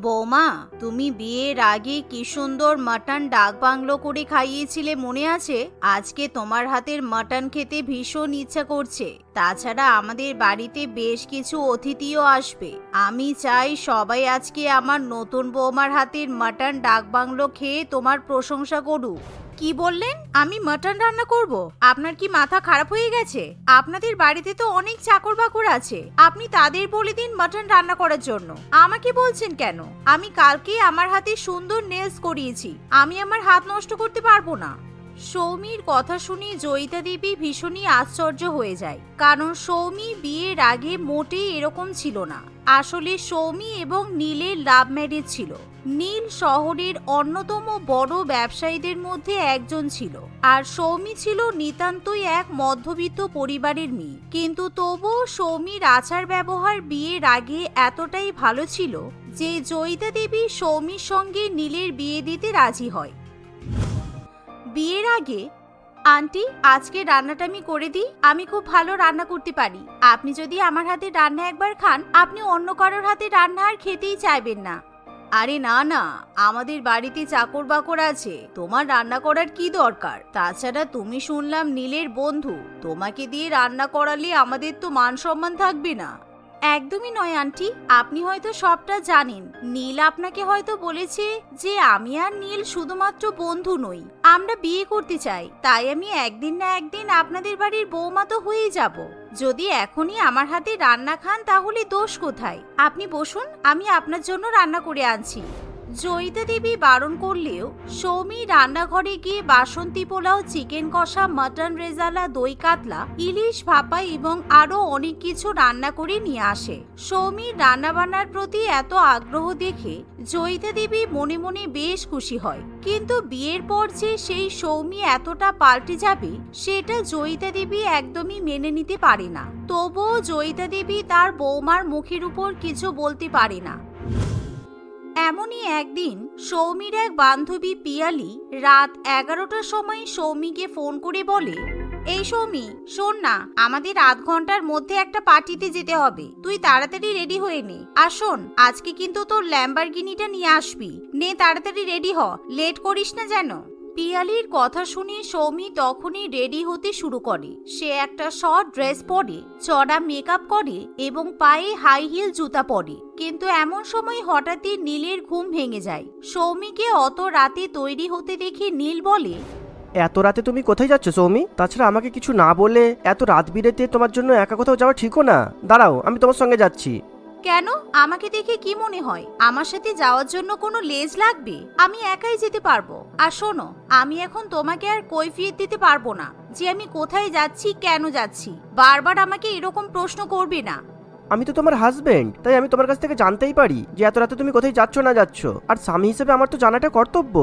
বৌমা, তুমি বিয়ের আগে কি সুন্দর মাটন ডাক বাংলো করে খাইয়েছিলে মনে আছে? আজকে তোমার হাতের মাটন খেতে ভীষণ ইচ্ছা করছে। তাছাড়া আমাদের বাড়িতে বেশ কিছু অতিথিও আসবে। আমি চাই সবাই আজকে আমার নতুন বৌমার হাতের মাটন ডাক বাংলো খেয়ে তোমার প্রশংসা করুক। কি বললেন? আমি মাটন রান্না করব? আপনার কি মাথা খারাপ হয়ে গেছে? আপনাদের বাড়িতে তো অনেক চাকর বাকর আছে, আপনি তাদের বলে দিন মাটন রান্না করার জন্য। আমাকে বলছেন কেন? আমি কালকে আমার হাতে সুন্দর নেলস করিয়েছি, আমি আমার হাত নষ্ট করতে পারবো না। সৌমির কথা শুনে জয়িতা দেবী ভীষণই আশ্চর্য হয়ে যায়, কারণ সৌমি বিয়ের আগে মোটেই এরকম ছিল না। আসলে সৌমি এবং নীলের লাভ ম্যারেজ ছিল। নীল শহরের অন্যতম বড় ব্যবসায়ীদের মধ্যে একজন ছিল, আর সৌমি ছিল নিতান্তই এক মধ্যবিত্ত পরিবারের মেয়ে। কিন্তু তবুও সৌমির আচার ব্যবহার বিয়ের আগে এতটাই ভালো ছিল যে জয়িতা দেবী সৌমির সঙ্গে নীলের বিয়ে দিতে রাজি হয়। বিয়ের আগে, আন্টি আজকে রান্নাটা আমি করে দিই, আমি খুব ভালো রান্না করতে পারি। আপনি যদি আমার হাতে রান্না একবার খান, আপনি অন্য কারোর হাতে রান্না আর খেতেই চাইবেন না। আরে না না, আমাদের বাড়িতে চাকর বাকর আছে, তোমার রান্না করার কি দরকার? তাছাড়া তুমি শুনলাম নীলের বন্ধু, তোমাকে দিয়ে রান্না করালে আমাদের তো মান সম্মান থাকবে না। একদমই নয় আন্টি, আপনি হয়তো সবটা জানেন। নীল আপনাকে হয়তো বলেছে যে আমি আর নীল শুধুমাত্র বন্ধু নই, আমরা বিয়ে করতে চাই। তাই আমি একদিন না একদিন আপনাদের বাড়ির বৌমা তো হয়েই যাব। যদি এখনই আমার হাতে রান্না খান তাহলে দোষ কোথায়? আপনি বসুন, আমি আপনার জন্য রান্না করে আনছি। জয়িতা দেবী বারণ করলেও সৌমি রান্নাঘরে গিয়ে বাসন্তী পোলাও, চিকেন কষা, মটন রেজালা, দই কাতলা, ইলিশ ভাপা এবং আরো অনেক কিছু রান্না করে নিয়ে আসে। সৌমির রান্নাবান্নার প্রতি এত আগ্রহ দেখে জয়িতা দেবী মনে মনে বেশ খুশি হয়। কিন্তু বিয়ের পর যে সেই সৌমি এতটা পাল্টে যাবে সেটা জয়িতা দেবী একদমই মেনে নিতে পারে না। তবুও জয়িতা দেবী তার বৌমার মুখের উপর কিছু বলতে পারে না। এমনই একদিন সৌমির এক বান্ধবী পিয়ালি রাত 11টার সময় সৌমিকে ফোন করে বলে, এই সৌমি শোন না, আমাদের আধ ঘন্টার মধ্যে একটা পার্টিতে যেতে হবে, তুই তাড়াতাড়ি রেডি হয়ে নে। আর শোন, আজকে কিন্তু তোর ল্যাম্বরগিনিটা নিয়ে আসবি, নে তাড়াতাড়ি রেডি হ, লেট করিস না যেন। পিয়ালির কথা শুনে সৌমি তখনই রেডি হতে শুরু করে। সে একটা শর্ট ড্রেস পরে, চড়া মেকআপ করে এবং পায়ে হাই হিল জুতা পরে। কিন্তু এমন সময় হঠাৎই নীলের ঘুম ভেঙে যায়। সৌমিকে অত রাতে তৈরি হতে দেখে নীল বলে, এত রাতে তুমি কোথায় যাচ্ছ সৌমি? তাছাড়া আমাকে কিছু না বলে এত রাত বিরেতে তোমার জন্য একা কোথাও যাওয়া ঠিকও না। দাঁড়াও, আমি তোমার সঙ্গে যাচ্ছি। কেন? আমাকে দেখে কি মনে হয় আমার সাথে যাওয়ার জন্য কোনো লেজ লাগবে? আমি একাই যেতে পারবো। আর শোনো, আমি এখন তোমাকে আর কৈফিয়ত দিতে পারবো না যে আমি কোথায় যাচ্ছি, কেন যাচ্ছি। বারবার আমাকে এরকম প্রশ্ন করবে না। আমি তো তোমার হাজবেন্ড, তাই আমি তোমার কাছ থেকে জানতেই পারি যে এত রাতে তুমি কোথায় যাচ্ছ না যাচ্ছ। আর স্বামী হিসেবে আমার তো জানাটা কর্তব্য।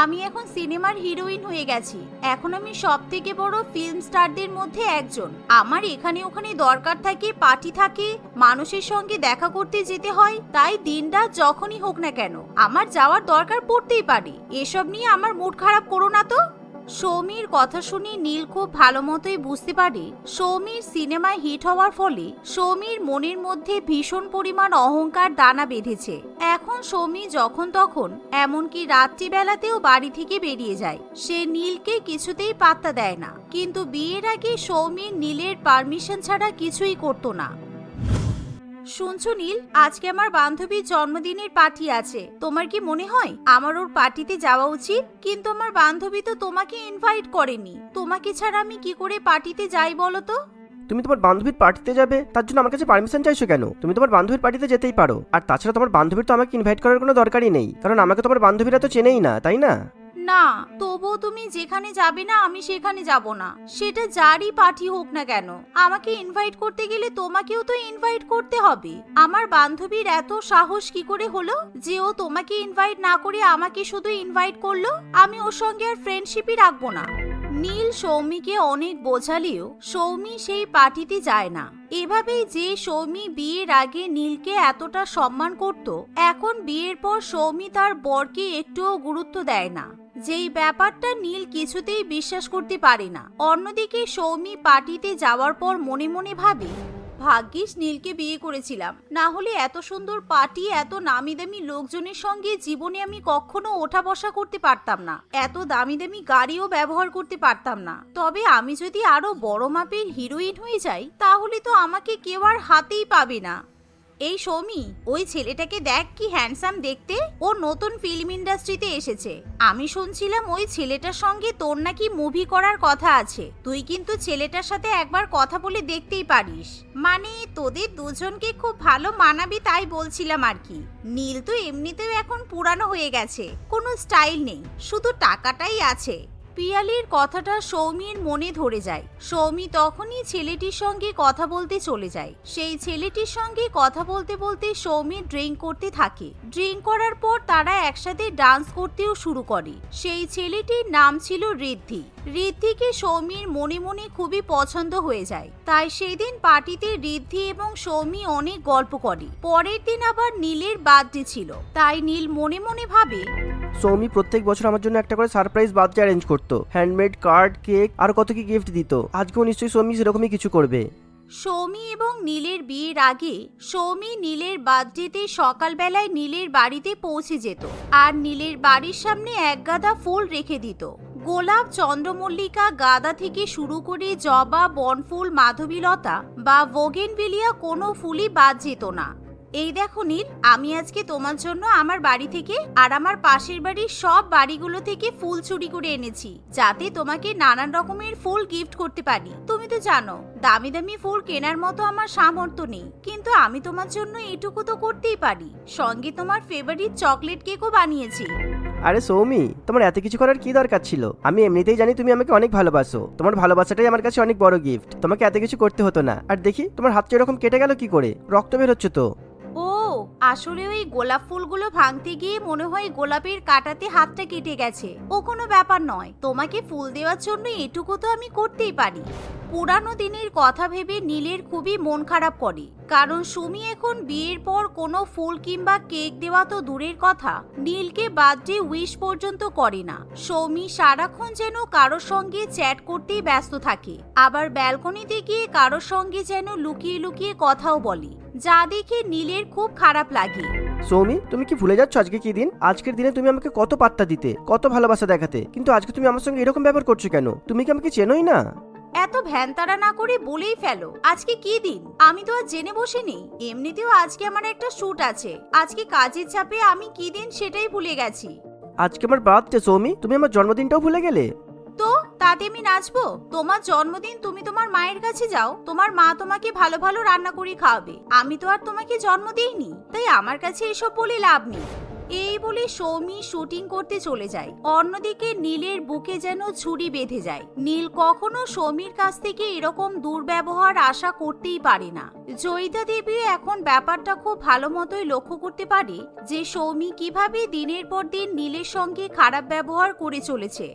আমি এখন সিনেমার হিরোইন হয়ে গেছি, এখন আমি সব থেকে বড় ফিল্ম স্টারদের মধ্যে একজন। আমার এখানে ওখানে দরকার থাকে, পার্টি থাকে, মানুষের সঙ্গে দেখা করতে যেতে হয়। তাই দিনরাত যখনই হোক না কেন আমার যাওয়ার দরকার পড়তেই পারে। এসব নিয়ে আমার মুড খারাপ করো না তো। সৌমির কথা শুনে নীল খুব ভালো মতোই বুঝতে পারে সৌমির সিনেমায় হিট হওয়ার ফলে সৌমির মনের মধ্যে ভীষণ পরিমাণ অহংকার দানা বেঁধেছে। এখন সৌমি যখন তখন, এমনকি রাত্রিবেলাতেও বাড়ি থেকে বেরিয়ে যায়। সে নীলকে কিছুতেই পাত্তা দেয় না। কিন্তু বিয়ের আগে সৌমির নীলের পারমিশন ছাড়া কিছুই করতো না। শুনছো নীল, আজকে আমার বান্ধবীর জন্মদিনের পার্টি আছে। তোমার কি মনে হয় আমার ওর পার্টিতে যাওয়া উচিত? কিন্তু আমার বান্ধবী তো তোমাকে ইনভাইট করেনি। তোমাকে ছাড়া আমি কি করে পার্টিতে যাই বলো তো? তুমি তোমার বান্ধবীর পার্টিতে যাবে, তার জন্য আমার কাছে পারমিশন চাইছো কেন? তুমি তোমার বান্ধবীর পার্টিতে যেতেই পারো। আর তাছাড়া তোমার বান্ধবীর তো আমাকে ইনভাইট করার কোনো দরকারই নেই, কারণ আমাকে তোমার বান্ধবীরা তো চেনেই না, তাই না? না, তবুও তুমি যেখানে যাবে না আমি সেখানে যাব না। সেটা যারই পার্টি হোক না কেন, আমাকে ইনভাইট করতে গেলে তোমাকেও তো ইনভাইট করতে হবে। আমার বান্ধবীর এত সাহস কি করে হলো যে ও তোমাকে ইনভাইট না করে আমাকে শুধু ইনভাইট করলো? আমি ওর সঙ্গে আর ফ্রেন্ডশিপই রাখবো না। নীল সৌমিকে অনেক বোঝালেও সৌমি সেই পার্টিতে যায় না। এভাবেই যে সৌমি বিয়ের আগে নীলকে এতটা সম্মান করত, এখন বিয়ের পর সৌমি তার বরকে একটুও গুরুত্ব দেয় না। যেই ব্যাপারটা নীল কিছুতেই বিশ্বাস করতে পারে না। অন্যদিকে সৌমি পার্টিতে যাওয়ার পর মনে মনে ভাবে, ভাগ্যিস নীলকে বিয়ে করেছিলাম, না হলে এত সুন্দর পার্টি, এত নামি দামি লোকজনের সঙ্গে জীবনে আমি কখনো ওঠা বসা করতে পারতাম না, এত দামি দামি গাড়িও ব্যবহার করতে পারতাম না। তবে আমি যদি আরো বড় মাপের হিরোইন হয়ে যাই তাহলে তো আমাকে কেউ আর হাতেই পাবে না। এই সৌমি, ওই ছেলেটাকে দেখ কি হ্যান্ডসাম দেখতে, ও নতুন ফিল্ম ইন্ডাস্ট্রিতে এসেছে। আমি শুনছিলাম ওই ছেলেটার সঙ্গে তোর নাকি মুভি করার কথা আছে। তুই কিন্তু ছেলেটার সাথে একবার কথা বলে দেখতেই পারিস, মানে তোদের দুজনকে খুব ভালো মানাবি তাই বলছিলাম আর কি। নীল তো এমনিতেও এখন পুরানো হয়ে গেছে, কোনো স্টাইল নেই, শুধু টাকাটাই আছে। পিয়ালির কথাটা সৌমির মনে ধরে যায়। সৌমি তখনই ছেলেটির সঙ্গে কথা বলতে চলে যায়। সেই ছেলেটির সঙ্গে কথা বলতে বলতে সৌমি ড্রিঙ্ক করতে থাকে। ড্রিঙ্ক করার পর তারা একসাথে ডান্স করতেও শুরু করে। সেই ছেলেটির নাম ছিল ঋদ্ধি। ঋদ্ধিকে সৌমির মনে মনে খুবই পছন্দ হয়ে যায়। তাই সেই দিন পার্টিতে ঋদ্ধি এবং সৌমি অনেক গল্প করে। পরের দিন আবার নীলের বার্থডে ছিল, তাই নীল মনে মনে ভাবে সৌমি প্রত্যেক বছর আমার জন্য একটা করে সারপ্রাইজ বার্থডে অ্যারেঞ্জ করতো, হ্যান্ডমেড কার্ড, কেক আর কত কি গিফট দিত। আজকেও নিশ্চয়ই সৌমি সেরকমই কিছু করবে। সৌমি এবং নীলের বিয়ের আগে সৌমি নীলের বার্থডেতে সকালবেলায় নীলের বাড়িতে পৌঁছে যেত আর নীলের বাড়ির সামনে এক গাদা ফুল রেখে দিত। গোলাপ, চন্দ্রমল্লিকা, গাঁদা থেকে শুরু করে জবা, বনফুল, মাধবীলতা বা বোগেনভিলিয়া কোনো ফুলই বাদ যেত না। এই দেখো নীল, আমি আজকে তোমার জন্য আমার বাড়ি থেকে আর আমার পাশের বাড়ির সব বাড়িগুলো থেকে ফুল চুরি করে এনেছি, যাতে তোমাকে নানান রকমের ফুল গিফট করতে পারি। তুমি তো জানো দামি দামি ফুল কেনার মতো আমার সামর্থ্য নেই, কিন্তু আমি তোমার জন্য এটুকু তো করতেই পারি। সঙ্গে তোমার ফেভারিট চকলেট কেকও বানিয়েছি। আরে সৌমি, তোমার এত কিছু করার কি দরকার ছিল? আমি এমনিতেই জানি তুমি আমাকে অনেক ভালোবাসো। তোমার ভালোবাসাটাই আমার কাছে অনেক বড় গিফট। তোমাকে এত কিছু করতে হতো না। আর দেখি তোমার হাতটা এরকম কেটে গেল কি করে? রক্ত বের হচ্ছে তো। ও, আসলে ওই গোলাপ ফুলগুলো ভাঙতে গিয়ে মনে হয় গোলাপের কাঁটাতে হাতটা কেটে গেছে। ও কোনো ব্যাপার নয়, তোমাকে ফুল দেওয়ার জন্য এটুকু তো আমি করতেই পারি। পুরানো দিনের কথা ভেবে নীলের খুবই মন খারাপ করে, কারণ সুমি এখন বিয়ের পর কোনো ফুল কিংবা কেক দেওয়া তো দূরের কথা, নীলকে বার্থডে উইশ পর্যন্ত করে না। সৌমি সারাক্ষণ যেন কারোর সঙ্গে চ্যাট করতেই ব্যস্ত থাকে, আবার ব্যালকনিতে গিয়ে কারোর সঙ্গে যেন লুকিয়ে লুকিয়ে কথাও বলে, যা দেখে নীলের খুব খারাপ লাগে। সৌমি, তুমি কি ভুলে যাচ্ছ আজকে কি দিন? আজকের দিনে তুমি আমাকে কত পাত্তা দিতে, কত ভালোবাসা দেখাতে, কিন্তু আজকে তুমি আমার সঙ্গে এরকম ব্যবহার করছো কেন? তুমি কি আমাকে চেনোই না? এত ভ্যানতারা না করে বলেই ফেলো, আজকে কি দিন? আমি তো আর জেনে বসিনি। এমনিতেও আজকে আমার একটা শুট আছে। আজকে কাজের চাপে আমি কি দিন সেটাই ভুলে গেছি। আজকে আমার বার্থডে সৌমি, তুমি আমার জন্মদিনটাও ভুলে গেলে? তো তাতে আমি নাচবো? তোমার জন্মদিন, তুমি তোমার মায়ের কাছে যাও, তোমার মা তোমাকে ভালো ভালো রান্না করে খাওয়াবে। আমি তো আর তোমাকে জন্ম দিইনি, তাই আমার কাছে এসব বলে লাভ নেই। এই বলে সৌমি শুটিং করতে চলে যায়। অন্যদিকে নীলের বুকে যেন ছুরি বেঁধে যায়। নীল কখনো সৌমির কাছ থেকে এরকম দুর্ব্যবহার আশা করতেই পারে না। জয়িতা দেবীও এখন ব্যাপারটা খুব ভালো মতোই লক্ষ্য করতে পারে যে সৌমি কিভাবে দিনের পর দিন নীলের সঙ্গে খারাপ ব্যবহার করে চলেছে।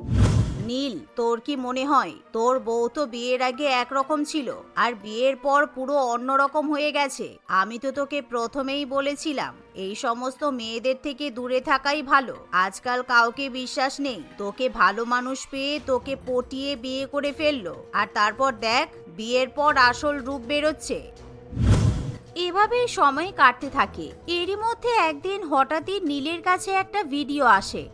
নীল, তোর কি মনে হয় তোর বউ তো বিয়ের আগে একরকম ছিল আর বিয়ের পর পুরো অন্যরকম হয়ে গেছে? আমি তো তোকে প্রথমেই বলেছিলাম এই সমস্ত মেয়েদের থেকে দূরে থাকাই ভালো। আজকাল কাউকে বিশ্বাস নেই। তোকে ভালো মানুষ পেয়ে তোকে পটিয়ে বিয়ে করে ফেললো, আর তারপর দেখ বিয়ের পর আসল রূপ বেরোচ্ছে। এভাবেই সময় কাটতে থাকে। এরই মধ্যে একদিন হঠাৎই নীলের কাছে একটা ভিডিও আসে।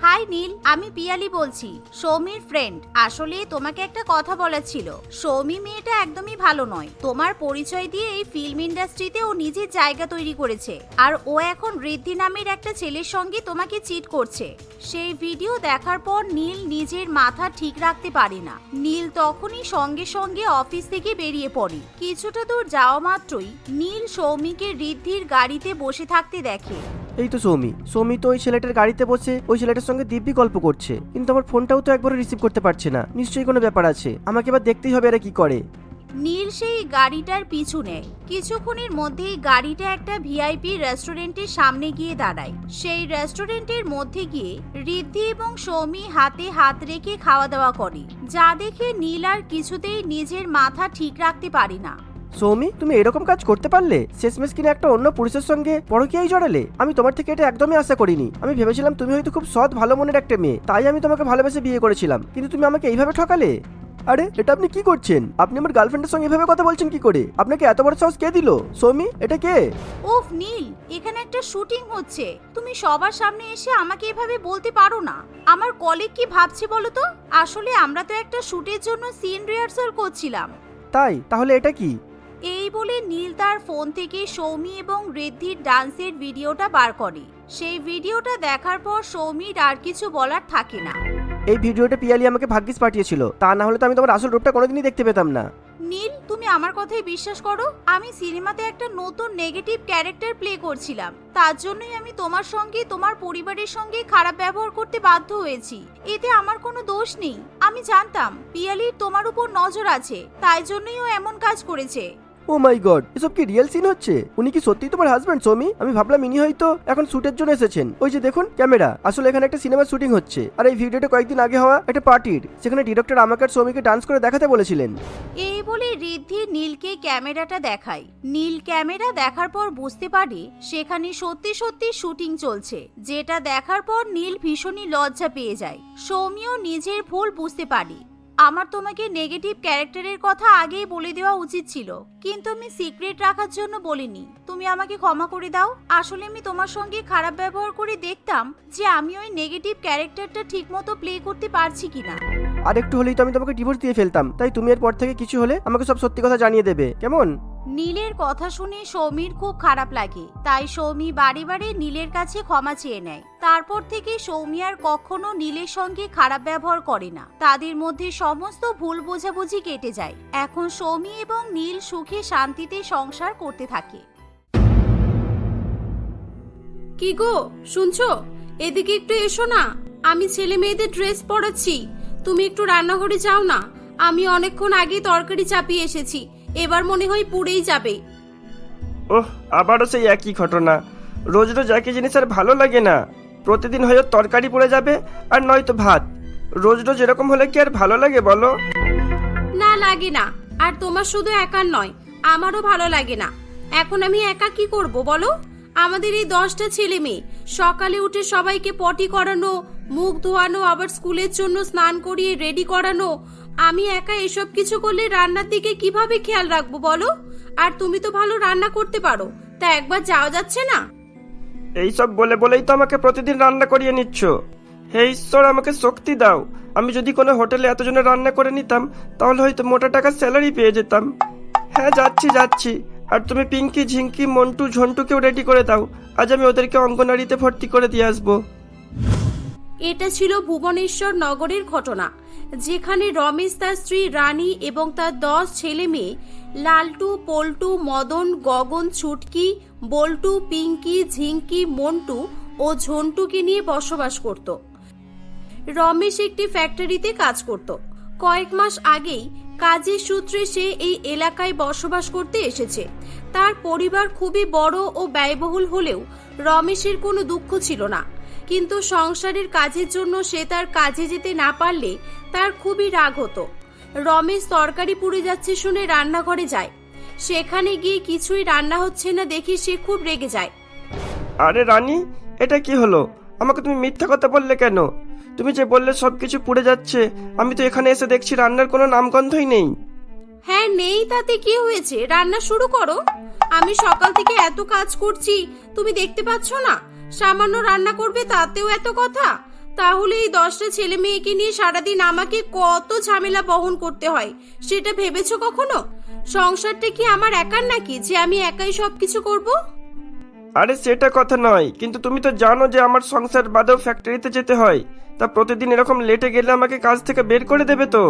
হাই নীল, আমি পিয়ালি বলছি, সৌমির ফ্রেন্ড। আসলে তোমাকে একটা কথা বলার ছিল। সৌমি মেয়েটা একদমই ভালো নয়। তোমার পরিচয় দিয়ে এই ফিল্ম ইন্ডাস্ট্রিতে ও নিজের জায়গা তৈরি করেছে, আর ও এখন ঋদ্ধি নামের একটা ছেলের সঙ্গে তোমাকে চিট করছে। সেই ভিডিও দেখার পর নীল নিজের মাথা ঠিক রাখতে পারে না। নীল তখনই সঙ্গে সঙ্গে অফিস থেকে বেরিয়ে পড়ে। কিছুটা দূর যাওয়া মাত্রই নীল সৌমিকে ঋদ্ধির গাড়িতে বসে থাকতে দেখে। এই তো সৌমি। সৌমি তো ওই ছেলেটার গাড়িতে বসে ওই ছেলেটার সঙ্গে দিব্যি গল্প করছে, কিন্তু আমার ফোনটাও তো একবারও রিসিভ করতে পারছে না। নিশ্চয়ই কোনো ব্যাপার আছে, আমাকে এবার দেখতেই হবে এরা কি করে। নীল সেই গাড়িটার পিছু নেয়। কিছুক্ষণের মধ্যেই গাড়িটা একটা ভিআইপি রেস্টুরেন্টের সামনে গিয়ে দাঁড়ায়। সেই রেস্টুরেন্টের মধ্যে গিয়ে ঋদ্ধি এবং সৌমি হাতে হাত রেখে খাওয়া দাওয়া করে, যা দেখে নীল আর কিছুতেই নিজের মাথা ঠিক রাখতে পারে না। সৌমি, তুমি এরকম কাজ করতে পারলে? শেষমেশ কিনা একটা অন্য পুরুষের সঙ্গে পরকীয়ায় জড়ালে। আমি তোমার থেকে এটা একদমই আশা করিনি। আমি ভেবেছিলাম তুমি হয়তো খুব সৎ ভালো মনের একটা মেয়ে, তাই আমি তোমাকে ভালোবেসে বিয়ে করেছিলাম, কিন্তু তুমি আমাকে এইভাবে ঠকালে। আরে এটা আপনি কি করছেন? আপনি আমার গার্লফ্রেন্ডের সঙ্গে এভাবে কথা বলছেন কি করে? আপনাকে এত বড় সাহস কে দিল? সৌমি, এটা কে? উফ নীল, এখানে একটা শুটিং হচ্ছে, তুমি সবার সামনে এসে আমাকে এভাবে বলতে পারো না। আমার কলিগ কি ভাবছে বলো তো? আসলে আমরা তো একটা শুটের জন্য সিন রিহার্সাল করছিলাম। তাই? তাহলে এটা কি? এই বলে নীল তার ফোন থেকে সৌমি এবং ঋদ্ধির ডান্সের ভিডিওটা বার করে। সেই ভিডিওটা দেখার পর সৌমির আর কিছু বলার থাকে না। এই ভিডিওটা পিয়ালি আমাকে ভাগ্যিস পাঠিয়েছিল, তা না হলে তো আমি তোমার আসল রূপটা কোনোদিনই দেখতে পেতাম না। নীল, তুমি আমার কথাই বিশ্বাস করো, আমি সিনেমাতে একটা নতুন নেগেটিভ ক্যারেক্টার প্লে করছিলাম। তার জন্যই আমি তোমার সঙ্গে, তোমার পরিবারের সঙ্গে খারাপ ব্যবহার করতে বাধ্য হয়েছি। এতে আমার কোনো দোষ নেই। আমি জানতাম পিয়ালির তোমার উপর নজর আছে, তাই জন্যই ও এমন কাজ করেছে। ও মাই গড, এসব কি রিয়েল সিন হচ্ছে? উনি কি সত্যি তোমার হাজবেন্ড সৌমি? আমি ভাবলাম ইনি হয়তো এখন শুটের জন্য এসেছেন। ওই যে দেখুন ক্যামেরা, আসলে এখানে একটা সিনেমার শুটিং হচ্ছে। আর এই ভিডিওটা কয়েকদিন আগে হওয়া একটা পার্টির, সেখানে ডিরেক্টর আমাকে আর সৌমিকে ডান্স করে দেখাতে বলেছিলেন। এই বলে ঋদ্ধি নীলকে ক্যামেরাটা দেখায়। নীল ক্যামেরা দেখার পর বুঝতে পারে সেখানে সত্যি সত্যি শুটিং চলছে, যেটা দেখার পর নীল ভীষণই লজ্জা পেয়ে যায়। সৌমিও নিজের ভুল বুঝতে পারে। আমার তোমাকে নেগেটিভ ক্যারেক্টারের কথা আগেই বলে দেওয়া উচিত ছিল, কিন্তু আমি সিক্রেট রাখার জন্য বলিনি। তুমি আমাকে ক্ষমা করে দাও। আসলে আমি তোমার সঙ্গে খারাপ ব্যবহার করে দেখতাম যে আমি ওই নেগেটিভ ক্যারেক্টারটা ঠিকমতো প্লে করতে পারছি কিনা। আর একটু হলেই তো আমি তোমাকে ডিভোর্স দিয়ে ফেলতাম, তাই তুমি এর পর থেকে কিছু হলে আমাকে সব সত্যি কথা জানিয়ে দেবে, কেমন? নীলের কথা শুনে সৌমির খুব খারাপ লাগে, তাই সৌমি বারে বারে নীলের কাছে ক্ষমা চেয়ে নেয়। তারপর থেকে সৌমি আর কখনো নীলের সঙ্গে খারাপ ব্যবহার করে না। তাদের মধ্যে সমস্ত ভুল বোঝাবুঝি কেটে যায়। এখন সৌমি এবং নীল সুখে শান্তিতে সংসার করতে থাকে। কি গো, শুনছো? এদিকে একটু এসো না, আমি ছেলে মেয়েদের ড্রেস পরাচ্ছি। তুমি একটু রান্নাঘরে যাও না। আমি অনেকক্ষণ আগে তরকারি চাপিয়ে এসেছি, এবার মনে হয় পুড়েই যাবে। ওহ, আবারও সেই একই ঘটনা। রোজ রোজ একই জিনিস আর ভালো লাগে না। প্রতিদিন হয়তো তরকারি পড়ে যাবে আর নয়তো ভাত। রোজ রোজ এরকম হলে কি আর ভালো লাগে বলো? না, লাগে না। আর তোমার শুধু একার নয়, আমারও ভালো লাগে না। এখন আমি একা কি করব বলো? আমাদের এই 10টা ছেলে মেয়ে, সকালে উঠে সবাইকে পটি করানো, মুখ ধোয়ানো, আবার স্কুলের জন্য স্নান করিয়ে রেডি করানো। আমি একা এসব কিছু করলে রান্নার দিকে কিভাবে খেয়াল রাখবো বলো? আর তুমি তো ভালো রান্না করতে পারো, তা একবার যাওয়া যাচ্ছে না? এইসব বলে বলেই তো আমাকে প্রতিদিন রান্না করিয়ে নিচ্ছ। হে ঈশ্বর, আমাকে শক্তি দাও। আমি যদি কোনো হোটেলে এতজনের রান্না করে নিতাম, তাহলে হয়তো মোটা টাকার স্যালারি পেয়ে যেতাম। হ্যাঁ, যাচ্ছি। আর তুমি পিঙ্কি, ঝিঙ্কি, মন্টু, ঝন্টুকেও রেডি করে দাও। আজ আমি ওদেরকে অঙ্গনারীতে ভর্তি করে দিয়ে আসবো। এটা ছিল ভুবনেশ্বর নগরের ঘটনা, যেখানে রমেশ তার স্ত্রী রানী এবং তার 10 ছেলে মেয়ে লালটু, পল্টু, মদন, গগন, ছুটকি, বল্টু, পিঙ্কি, ঝিঙ্কি, মন্টু ও ঝন্টুকে নিয়ে বসবাস করত। রমেশ একটি ফ্যাক্টরিতে কাজ করত। কয়েক মাস আগেই কাজের সূত্রে সে এই এলাকায় বসবাস করতে এসেছে। তার পরিবার খুবই বড় ও ব্যয়বহুল হলেও রমেশের কোনো দুঃখ ছিল না। কিন্তু সংসারের কাজের জন্য সে তার কাজে যেতে না পারলে তার খুবই রাগ হতো। রমেশ তরকারি পুড়ে যাচ্ছে শুনে রান্নাঘরে যায়। সেখানে গিয়ে কিছুই রান্না হচ্ছে না দেখে সে খুব রেগে যায়। আরে রানী, এটা কি হলো? আমাকে তুমি মিথ্যা কথা বললে কেন? তুমি যে বললে সবকিছু পুড়ে যাচ্ছে, আমি তো এখানে এসে দেখছি রান্নার কোনো নামগন্ধই নেই। হ্যাঁ, নেই তাতে কি হয়েছে? রান্না শুরু করো। আমি সকাল থেকে এত কাজ করছি, তুমি দেখতে পাচ্ছ না? সামান্য রান্না করবে তাতেও এত কথা? তাহলে এই 10টা ছেলে মেয়েকে নিয়ে সারাদিন আমাকে কত ঝামেলা বহন করতে হয়, সেটা ভেবেছো কখনো? সংসারটা কি আমার একার নাকি যে আমি একাই সবকিছু করব? আরে সেটা কথা নয়, কিন্তু তুমি তো জানো যে আমার সংসার বাদেও ফ্যাক্টরিতে যেতে হয়। তা প্রতিদিন এরকম লেটে গেলে আমাকে কাজ থেকে বের করে দেবে তো?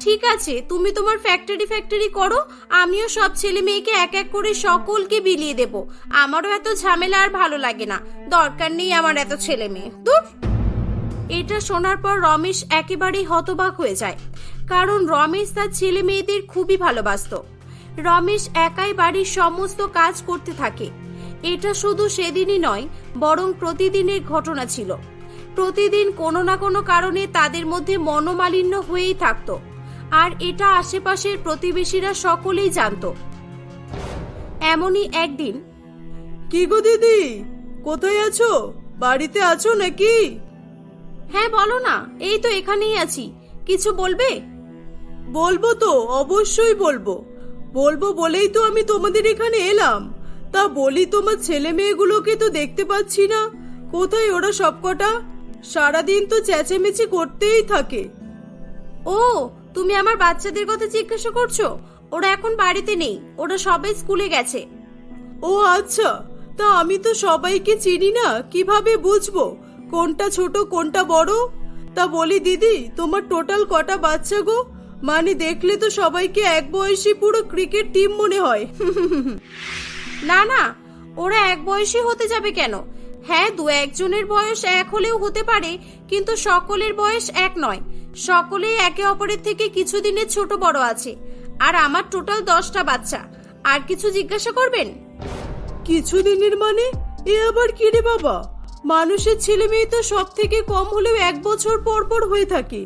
ঠিক আছে, তুমি তোমার ফ্যাক্টরি করো। আমিও সব ছেলে মেয়েকে এক এক করে সকলকে বিলিয়ে দেব। আমারও এত ঝামেলা আর ভালো লাগে না। দরকার নেই আমার এত ছেলে মেয়ে, দূর। এটা শোনার পর রমেশ একেবারেই হতবাক হয়ে যায়, কারণ রমেশ তার ছেলে মেয়েদের খুবই ভালোবাসতো। রমেশ একাই বাড়ির সমস্ত কাজ করতে থাকে। এটা শুধু সেদিনই নয়, বরং প্রতিদিনের ঘটনা ছিল। প্রতিদিন কোনো না কোনো কারণে তাদের মধ্যে মনোমালিন্য হয়েই থাকতো, আর এটা আশেপাশের প্রতিবেশীরা সকলেই জানতো। এমনই একদিন, কি গো দিদি, কোথায় আছো? বাড়িতে আছো নাকি? হ্যাঁ বলো না, এই তো এখানেই আছি। কিছু বলবে? বলবো তো, অবশ্যই বলবো। বলবো বলেই তো আমি তোমাদের এখানে এলাম। তা বলি, তোমার ছেলে মেয়েগুলোকে তো দেখতে পাচ্ছি না, কোথায় ওরা সবকটা? সারাদিন তো চেঁচেমেচি করতেই থাকে। ও, তুমি আমার বাচ্চাদের কথা জিজ্ঞাসা করছো? ওরা এখন বাড়িতে নেই, ওরা সবাই স্কুলে গেছে। ও আচ্ছা, তা আমি তো সবাইকে চিনি না, কিভাবে বুঝবো কোনটা ছোট কোনটা বড়? তা বলি দিদি, তোমার টোটাল কটা বাচ্চা গো? মানে দেখলে তো সবাইকে এক বয়সী পুরো ক্রিকেট টিম মনে হয়। না না, ওরা এক বয়সী হতে যাবে কেন? হ্যাঁ, দু একজনের বয়স এক হলেও হতে পারে, কিন্তু সকলের বয়স এক নয়। সকলেই একে অপরের থেকে কিছুদিনের ছোট বড় আছে। আর আমার টোটাল 10টা বাচ্চা। আর কিছু জিজ্ঞাসা করবেন? কিছুদিনের মানে? এ আবার কি রে বাবা? মানুষের ছেলে মেয়ে তো সব থেকে কম হলেও 1 বছর পর পর হয়ে থাকে,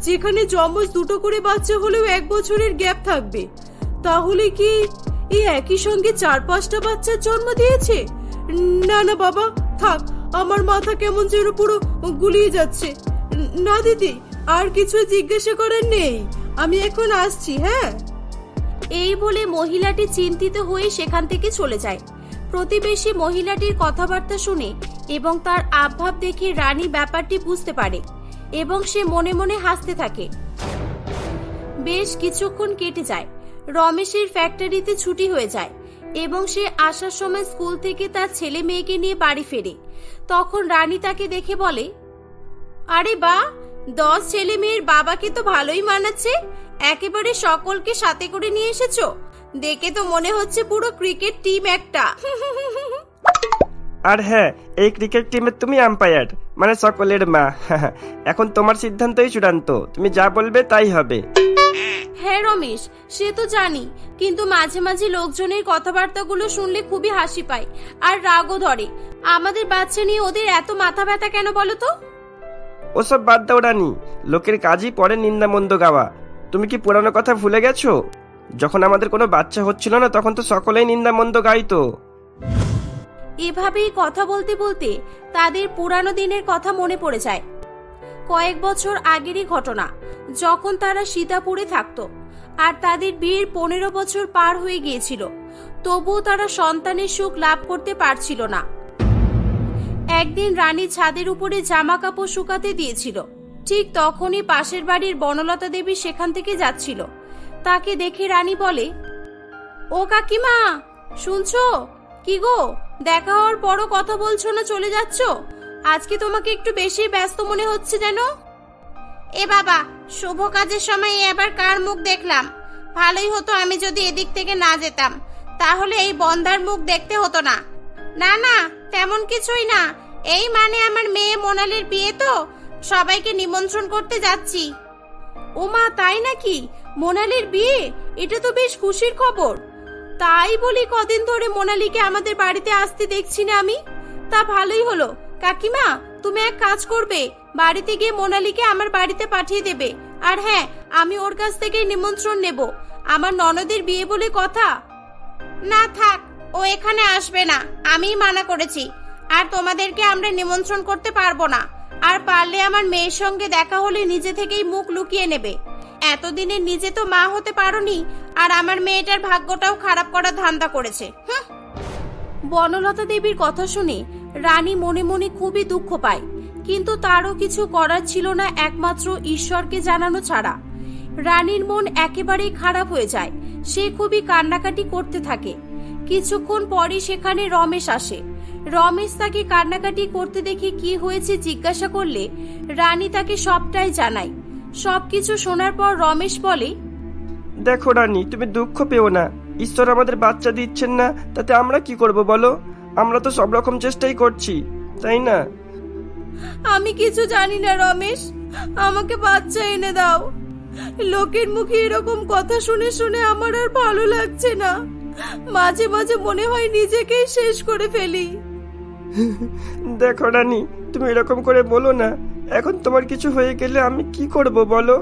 যেখানে জমজ দুটো করে বাচ্চা হলেও 1 বছরের গ্যাপ থাকবে। তাহলে কি এই একই সঙ্গে 4-5টা বাচ্চার জন্ম দিয়েছে? না না বাবা, থাক, আমার মাথা কেমন যেন পুরো গুলিয়ে যাচ্ছে। না দিদি, আর কিছু জিজ্ঞাসা করার নেই, আমি এখন আসছি। হ্যাঁ। এই বলে মহিলাটি চিন্তিত হয়ে সেখান থেকে চলে যায়। প্রতিবেশী মহিলাটির কথাবার্তা শুনে এবং তার আবভাব দেখে রানী ব্যাপারটি বুঝতে পারে এবং সে মনে মনে হাসতে থাকে। বেশ কিছুক্ষণ কেটে যায়। রমেশের ফ্যাক্টরিতে ছুটি হয়ে যায় এবং সে আসার সময় স্কুল থেকে তার ছেলে মেয়েকে নিয়ে বাড়ি ফেরে। তখন রানী তাকে দেখে বলে, আরে বা, 10 ছেলে মেয়ের বাবাকে তো ভালোই মানাচ্ছে। একেবারে সকলকে সাথে করে নিয়ে এসেছো। দেখে তো মনে হচ্ছে পুরো ক্রিকেট টিম একটা। আর হ্যাঁ, এই ক্রিকেট টিমের তুমি আম্পায়ার, মানে সকলের মা। এখন তোমার সিদ্ধান্তই চূড়ান্ত, তুমি যা বলবে তাই হবে। হ্যাঁ রমেশ, সে তো জানি, কিন্তু মাঝে মাঝে লোকজনের কথাবার্তাগুলো শুনলে খুবই হাসি পায় আর রাগও ধরে। আমাদের বাচ্চা নিয়ে ওদের এত মাথা ব্যথা কেন বলো তো? ওসব বাদ দাও রানী, লোকের কাজই পরে নিন্দা মন্দ গাওয়া। তুমি কি পুরানো কথা ভুলে গেছো? যখন আমাদের কোনো বাচ্চা হচ্ছিল না, তখন তো সকলেই নিন্দা মন্দ গাইতো। এভাবেই কথা বলতে বলতে তাদের পুরানো দিনের কথা মনে পড়ে যায়। কয়েক বছর আগেরই ঘটনা, যখন তারা সীতাপুরে থাকতো আর তাদের বিয়ের 15 বছর পার হয়ে গিয়েছিল, তবুও তারা সন্তানের সুখ লাভ করতে পারছিল না। একদিন রানী ছাদের উপরে জামা কাপড় শুকাতে দিয়েছিল। ঠিক তখনই পাশের বাড়ির বনলতা দেবী সেখান থেকে যাচ্ছিল। তাকে দেখে রানী বলে, ও কাকিমা, শুনছো? কি গো, দেখা হওয়ার পরও কথা বলছো না, চলে যাচ্ছ? আজকে তোমাকে একটু বেশি ব্যস্ত মনে হচ্ছে যেন। এ বাবা, শুভ কাজের সময় এবার কার মুখ দেখলাম? ভালোই হতো আমি যদি এদিক থেকে না যেতাম, তাহলে এই বন্ধার মুখ দেখতে হতো না। না না, তেমন কিছুই না। এই মানে আমার মেয়ে মোনালির বিয়ে, তো সবাইকে নিমন্ত্রণ করতে যাচ্ছি। ওমা, তাই নাকি? মোনালির বিয়ে? এটা তো বেশ খুশির খবর। তাই বলি কদিন ধরে মোনালিকে আমাদের বাড়িতে আসতে দেখছি না আমি। তা ভালোই হলো। কাকিমা, তুমি এক কাজ করবে, বাড়িতে গিয়ে মোনালিকে আমার বাড়িতে পাঠিয়ে দেবে। আর হ্যাঁ, আমি ওর কাছ থেকে নিমন্ত্রণ নেব। আমার ননদের বিয়ে বলে কথা। না থাক, ও এখানে আসবে না, আমিই মানা করেছি। আর তোমাদেরকে আমরা নিমন্ত্রণ করতে পারবো না। আর পারলে আমার মেয়ের সঙ্গে দেখা হলে নিজে থেকেই মুখ লুকিয়ে নেবে। এতদিনে নিজে তো মা হতে পারোনি, আর আমার মেয়েটার ভাগ্যটাও খারাপ করার ধান্দা করেছে। বনলতা দেবীর কথা শুনে রানী মনে মনে খুবই দুঃখ পায়, কিন্তু তারও কিছু করার ছিল না একমাত্র ঈশ্বরকে জানানো ছাড়া। রানীর মন একেবারেই খারাপ হয়ে যায়। সে খুবই কান্নাকাটি করতে থাকে। কিছুক্ষণ পরে সেখানে রমেশ আসে। রমেশ তাকে কান্নাকাটি করতে দেখে কি হয়েছে জিজ্ঞাসা করলে রানী তাকে সবটাই জানায়। সবকিছু শোনার পর রমেশ বলে, দেখো রানী, তুমি দুঃখ পেও না। ঈশ্বর আমাদের বাচ্চা দিচ্ছেন না, তাতে আমরা কি করব বলো? আমরা তো সব রকম চেষ্টাই করছি, তাই না? আমি কিছু জানি না রমেশ, আমাকে বাচ্চা এনে দাও। লোকের মুখে এরকম কথা শুনে শুনে আমার আর ভালো লাগছে না। মাঝে মাঝে মনে হয় নিজেকেই শেষ করে ফেলি। দেখো রানী, তুমি এরকম করে বলো না। এখন তোমার কিছু হয়ে গেলে আমি কি করব বলো?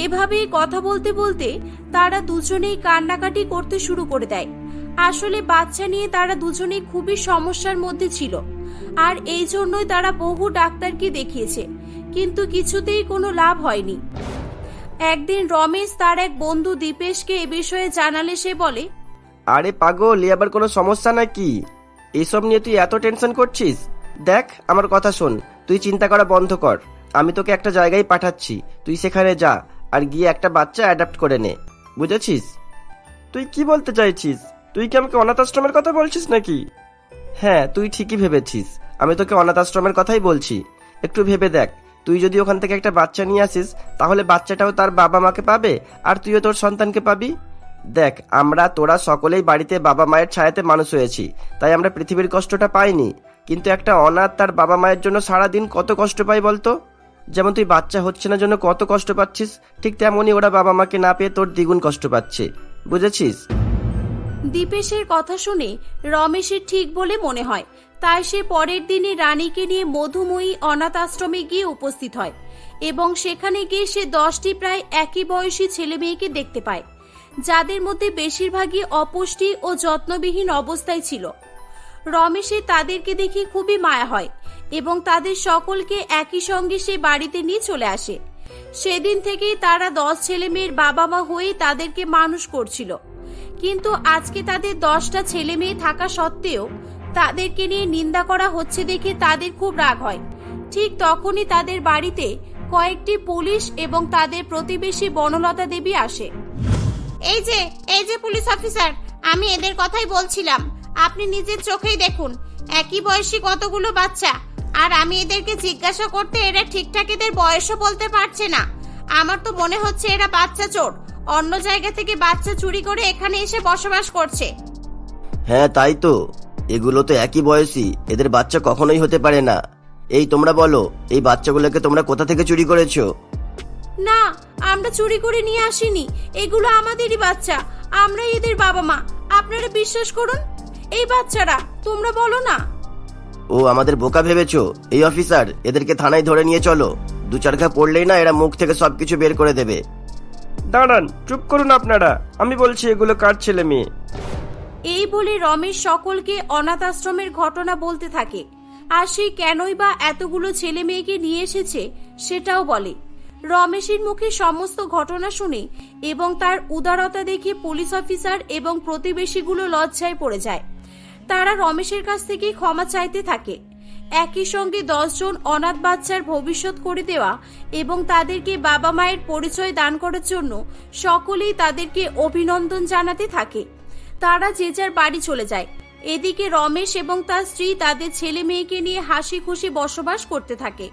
এভাবেই কথা বলতে বলতে তারা দুজনেই কান্নাকাটি করতে শুরু করে দেয়। আসলে বাচ্চা নিয়ে তারা দুজনেই খুবই সমস্যার মধ্যে ছিল, আর এই জন্যই তারা বহু ডাক্তারকে দেখিয়েছে, কিন্তু কিছুতেই কোনো লাভ হয়নি। একদিন রমেশ তার এক বন্ধু দীপেশকে এ বিষয়ে জানালে সে বলে, আরে পাগল, এ আবার কোনো সমস্যা নাকি? এইসব নিয়ে তুই এত টেনশন করছিস? দেখ, আমার কথা শোন, তুই চিন্তা করা বন্ধ কর। আমি তোকে একটা জায়গায় পাঠাচ্ছি, তুই সেখানে যা আর গিয়ে একটা বাচ্চা অ্যাডাপ্ট করে নে, বুঝেছিস? তুই কি বলতে চাইছিস? তুই কি আমাকে অনাথ আশ্রমের কথা বলছিস নাকি? হ্যাঁ, তুই ঠিকই ভেবেছিস, আমি তোকে অনাথ আশ্রমের কথাই বলছি। একটু ভেবে দেখ, তুই যদি ওখান থেকে একটা বাচ্চা নিয়ে আসিস, তাহলে বাচ্চাটাও তার বাবা মাকে পাবে আর তুইও তোর সন্তানকে পাবি। দেখ, আমরা তোরা সকলেই বাড়িতে বাবা মায়ের ছায়াতে মানুষ হয়েছি, তাই আমরা পৃথিবীর কষ্টটা পাইনি। কিন্তু একটা অনাথ তার বাবা মায়ের জন্য সারাদিন কত কষ্ট পায় বলতো? যেমন তুই বাচ্চা হচ্ছে না জন্য কত কষ্ট পাচ্ছিস, ঠিক তেমনই ওরা বাবা মাকে না পেয়ে তোর দ্বিগুণ কষ্ট পাচ্ছে, বুঝেছিস? দীপেশের কথা শুনে রমেশের ঠিক বলে মনে হয়। তাই সে পরের দিনে রানীকে নিয়ে মধুময়ী অনাথ আশ্রমে গিয়ে উপস্থিত হয় এবং সেখানে গিয়ে সে 10টি প্রায় একই বয়সী ছেলে মেয়েকে দেখতে পায়, যাদের মধ্যে বেশিরভাগই অপুষ্টি ও যত্নবিহীন অবস্থায় ছিল। রমেশের তাদেরকে দেখে খুবই মায়া হয় এবং তাদের সকলকে একই সঙ্গে সে বাড়িতে নিয়ে চলে আসে। সেদিন থেকেই তারা 10 ছেলে মেয়ের বাবা মা হয়ে তাদেরকে মানুষ করছিল। কিন্তু আজকে তাদের 10টা ছেলে মেয়ে থাকা সত্ত্বেও তাদেরকে নিয়ে নিন্দা করা হচ্ছে দেখে তাদের খুব রাগ হয়। ঠিক তখনই তাদের বাড়িতে কয়েকটি পুলিশ এবং তাদের প্রতিবেশী বনলতা দেবী আসে। এই যে পুলিশ অফিসার, আমি এদের কথাই বলছিলাম। আপনি নিজের চোখেই দেখুন, একই বয়সী কতগুলো বাচ্চা, আর আমি এদেরকে জিজ্ঞাসা করতে এরা ঠিকঠাক এদের বয়সও বলতে পারছে না। আমার তো মনে হচ্ছে এরা বাচ্চা চোর, অন্য জায়গা থেকে বাচ্চা চুরি করে এখানে এসে বসবাস করছে। হ্যাঁ তাই তো, এগুলো তো একই বয়সী, এদের বাচ্চা কখনোই হতে পারে না। এই তোমরা বলো, এই বাচ্চাগুলোকে তোমরা কোথা থেকে চুরি করেছো? না, আমরা চুরি করে নিয়ে আসিনি, এগুলো আমাদেরই বাচ্চা, আমরাই এদের বাবা মা। আপনারা বিশ্বাস করুন, এই বাচ্চারা, তোমরা বলো না। ও আমাদের বোকা ভেবেছো? এই অফিসার, এদেরকে থানায় ধরে নিয়ে চলো। 2-4 ঘা পড়লেই না এরা মুখ থেকে সবকিছু বের করে দেবে। দাঁড়ান, চুপ করুন আপনারা, আমি বলছি এগুলো কার ছেলে মেয়ে। এই বলে রমেশ সকলকে অনাথ আশ্রমের ঘটনা বলতে থাকে, আর সে কেনই বা এতগুলো ছেলে মেয়েকে নিয়ে এসেছে সেটাও বলে। রমেশের মুখে সমস্ত ঘটনা শুনে এবং তার উদারতা দেখে পুলিশ অফিসার এবং প্রতিবেশীগুলো লজ্জায় পড়ে যায়। তারা রমেশের কাছ থেকে ক্ষমা চাইতে থাকে। একই সঙ্গে 10 জন অনাথ বাচ্চার ভবিষ্যৎ করে দেওয়া এবং তাদেরকে বাবা মায়ের পরিচয় দান করার জন্য সকলেই তাদেরকে অভিনন্দন জানাতে থাকে। তারা যে যার বাড়ি চলে যায়। এদিকে রমেশ এবং তার স্ত্রী তাদের ছেলে মেয়েকে নিয়ে হাসি খুশি বসবাস করতে থাকে।